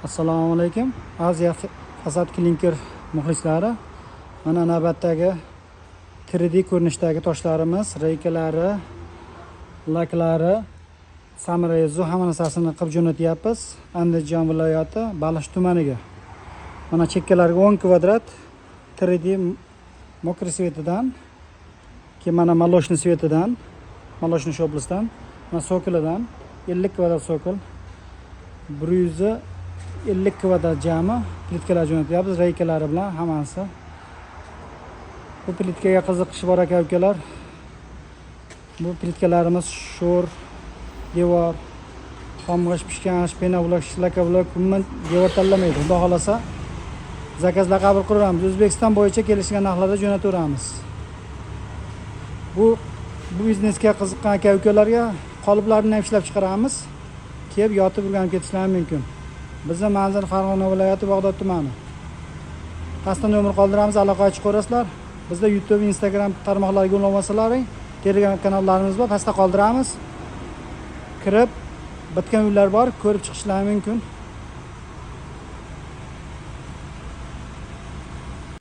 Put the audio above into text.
Assalomu alaykum. Aziya Fasad Klinker muxlislari. Mana navbatdagi 3D ko'rinishdagi toshlarimiz, reykalari, laklari, samrezu hamma narsasini qilib jo'natyapmiz. Andijon viloyati Baliq tumaniga. Mana chekkalariga 10 kvadrat 3D mokri svetidan, keyin mana maloshni svetidan, maloshni shoblisidan, mana sokilidan 50 kvadrat sokil. 150 kvadrat jami plitkalar jo'natyapmiz, reykalari bilan hammasi. Bu plitkaga qiziqish bor aka-ukalar. Bu plitkalarimiz sho'r, devor, xomg'ish pishgan, pena blok, shlaka blok, umuman devor tanlamaydi. Xudo xolasa zakazlar qabul qilamiz. O'zbekiston bo'yicha kelishgan narxlarda jo'nataveramiz. Bu biznesga qiziqqan aka-ukalarga qoliplarni ham ishlab chiqaramiz. Kelib yotib o'rganib ketishlari mumkin. Bizning manzil Farg'ona viloyati Bag'dod tumani. Pastda nomer qoldiramiz, aloqa chiqarasizlar. Bizda YouTube, Instagram tarmoqlariga yo'l olmasalaring, Telegram kanallarimiz bor, pastda qoldiramiz. Kirib bitgan uylar bor, ko'rib chiqishlari mumkin.